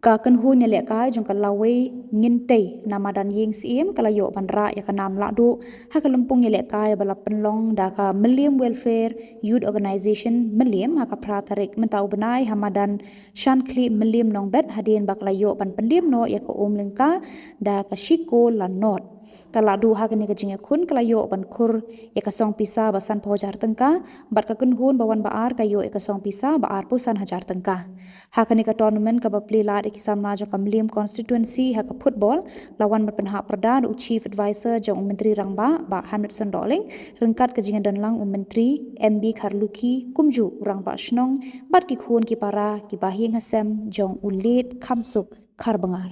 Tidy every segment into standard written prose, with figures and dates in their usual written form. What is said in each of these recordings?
ka kan hu ne le ka jong ka lawe ngin te namadan yeng sim kala yo bandra ya kanam la du ha ka lumpung ne le ka bala penlong da ka Milliam Welfare Youth Organization Milliam ha ka pratarik mentau benai hamadan shankli Milliam nong bet hadien bak la yo pan pendim no ya ka lengka da ka shiko la not kala du ha kini kajinga kun kala yo ban kur ya ka song pisa basan pojar tengka bat ka kun hun bawan baar ka yo ya ka song pisa baar pusan hajar tengka ha kini ka tournament ka bapli la de kisam na jo Milliam constituency ha ka football lawan berpenha perda chief advisor jong menteri rangba ba Hamidson Doling rengkat kajinga dan lang menteri MB Karluki kumju rangba snong bat ki khun ki para ki bahing hasem jong ulit khamsuk karbangar.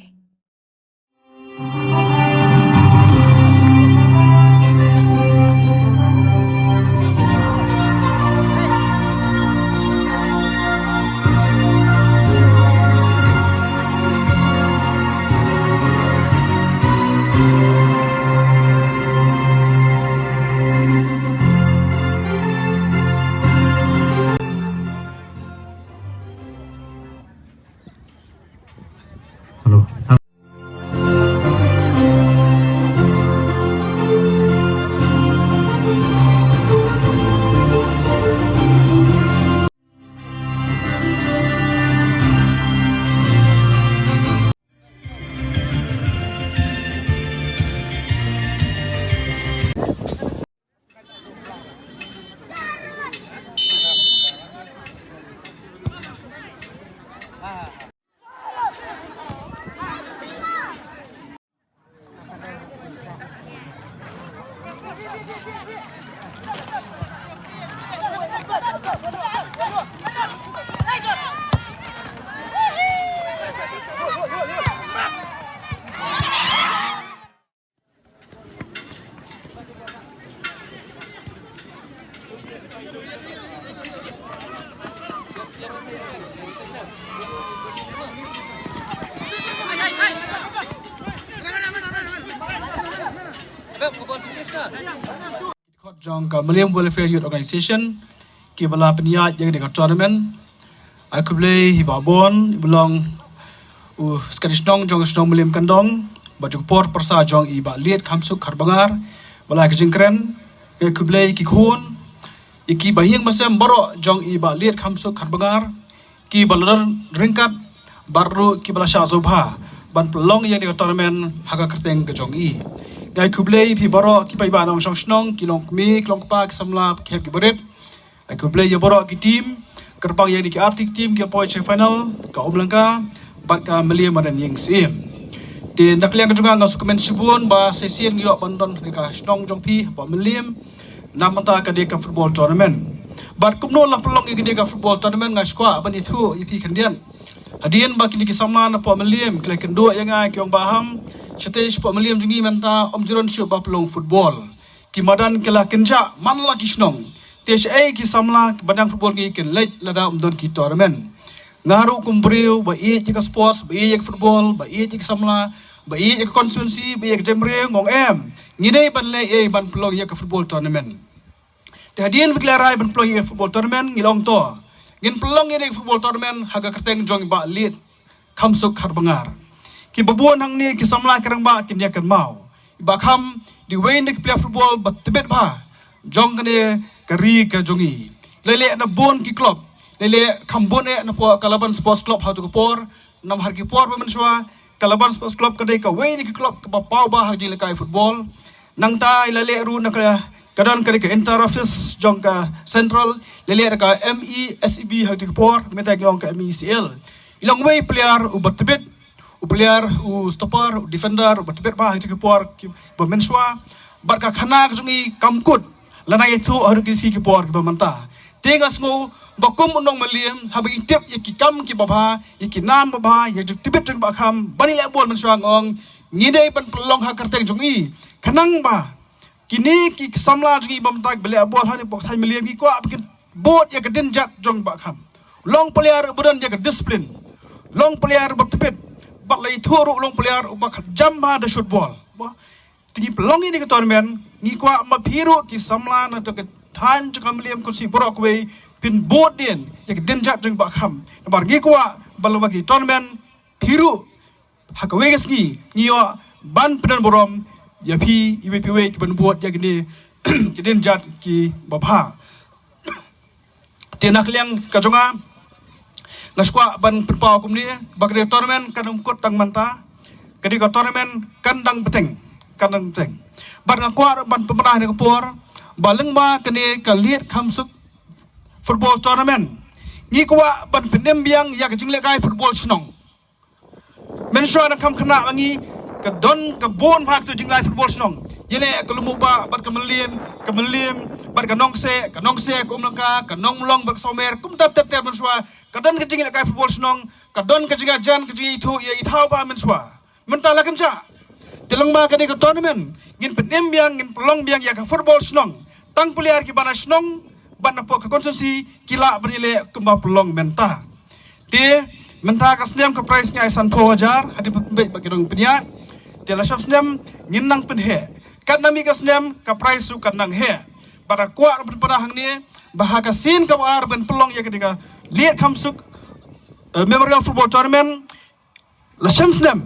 Jong ka Milliam Welfare Youth Organization ki bala peniat yang dekat tournament I could play hibabon belong Scottish Nong jong Scottish Milliam Kandong baju por persa jong iba liat kamsuk karbangar bala ke jengkren I could play ki khun iki bahing masam baro jong iba liat kamsuk karbangar ki bala ringkat baru ki bala syazubha ban pelong yang dekat tournament haga kerteng ke jong i Gai kublei pi baro ki pai ba nong shong snong ki long mi klong pa ki samla ki hep ki berit ai kublei ya baro ki team kerbang yang di ki artik team ki point final ka oblangka bat ka Milliam dan yeng sim di nak liang juga ngas komen sibuan ba sesien yo bandon ki ka snong jong pi ba Milliam namata ka de ka football tournament bat kumno lang pelong ki de ka football tournament ngas kwa ban itu ipi kandian hadien ba ki samla na pa Milliam klek kendo yang ai kyong baham Syatai Pak Milliam jungi menta om jiron syuk pelong football. Ki madan kela kenja man la ki snong. THA ki samla badang football ki ken lej lada om don ki tournament. Ngaru kumbreu ba ie ki sports, ba ie ki football, ba ie ki samla, ba ie ki constituency, ba ie ki jemre ngong em. Ngidai ban le e ban pelong ye ki football tournament. Tehadien berkelarai ban pelong ye football tournament ngilong to. Ngin pelong ye football tournament haga kerteng jong ba lit kamsuk harbangar. Ki babuan hang ni ki samla kerang ba ki dia kan mau ba kham di wain de play football ba tebet ba jong kane kari ka jongi lele na bon ki club lele khambon e na po Kalaban Sports Club ha to por nam har ki por ba menswa Kalaban Sports Club ka de ka wain ki club ka ba pau ba ha di le kai football nang ta lele ru na ka kadon ka de ka inter office jong ka central lele ka MESEB ha to por meta jong ka MECL ilang way player u ba tebet player stopper defender batbet ba itu kepor bemenswa barka khana jungi kamkut lana itu haru kisi kepor bemanta tegas ngo bakum unong Milliam habi tip iki kam ki baba iki nam baba ya juk tibet jung bakam bani le bol menswa ngong ngidei pan pelong ha kerteng jungi khanang ba kini ki samla jungi bemtak bele bol hani pok thai Milliam ki kwa bikin bot ya kedin jat jong bakam long player budan ya ke discipline long player batbet lay thuru long player ubak jamma da shoot ball tingi pelong ini ke tournament ngi kwa ma phiru ki samla na to ke than cha Milliam ko si borok we pin board din ya ke denjat jeng ba kham bar ngi kwa balwa ki tournament Piru hakawegesgi ngiyo ban pedan borom ya pi IWPW ki ban buat ya gini kiden jat ki babha tenak liang kajonga ngaskwa ban perpau kumni bagre tournament kanum kot tang manta kadi ka tournament kandang beteng ban ngakwa ban pemenah ni kapur baleng ma kene ka liet khamsuk football tournament ngi kwa ban penem biang ya ka jingle kai football snong mensua na kam khana wangi ka don ka bon phak tu jinglai football snong yele ka lumuba ban ka melim ban ka nongse ko umlaka ka nonglong ban somer kum tap mensua ka don ka jingle kai football snong ka don ka jinga jan ka jingi thu ya ithau ba mensua mentala kancha telong ba ka ni ka tournament ngin penem biang ngin pelong biang ya ka football snong tang player ki bana snong ban na po ka konsumsi kila banile kumba pelong menta te menta ka snem ka price nya san 2000 hadi be bagi dong penya te la shop snem ngin nang penhe kat nami ka snem ka price su kan nang he para kwa ben pada hang ni baha ka sin ka ar ben pelong ya ketika liat kamsuk memorial football tournament la sham snem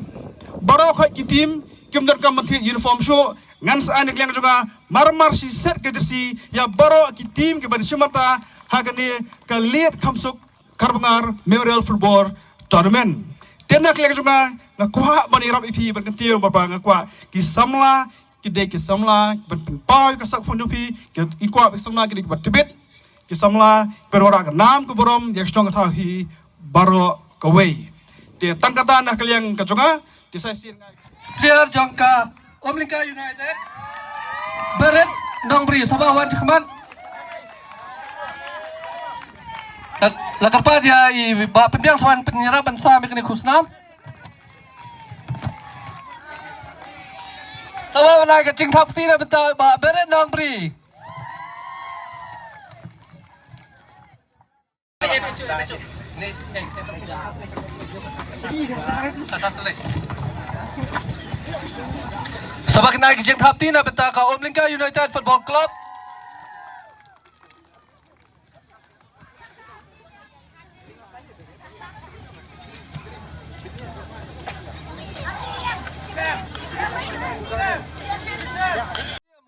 baro kha ki team kim dar ka manthi uniform show ngan sa anik yang juga marmar si set ke jersey ya baro ki team ke ban shimata hagani ka liat kamsuk karbangar memorial football tournament tenak lek juga ngakwa bani rap ipi berkentir bapa ngakwa ki samla ban pau ka sak phonjopi ki ikwa ki samla ki batibet ki samla perora ka nam ko borom yak stong tha hi baro ka wei te tangkata nak liang ka juga ti sai sin player jongka Omlingka United Beret Nongbri Sabawan Cikman Lakarpa dia ba pendiang swan penyerang bensa mekani khusnam Sabawan naga cing thap tina benta ba Beret Nongbri Sabak naga cing thap tina benta ka Omlingka United Football Club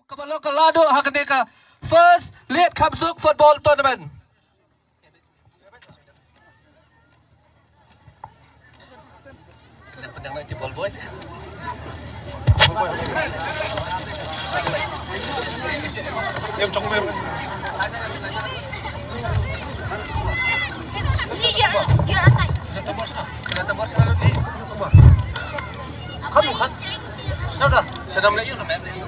Kabalo kalado hakadeka first Liat Kamsuk football tournament. yang trong meru Kamu kan? Sudah, sedang melayu, sedang melayu.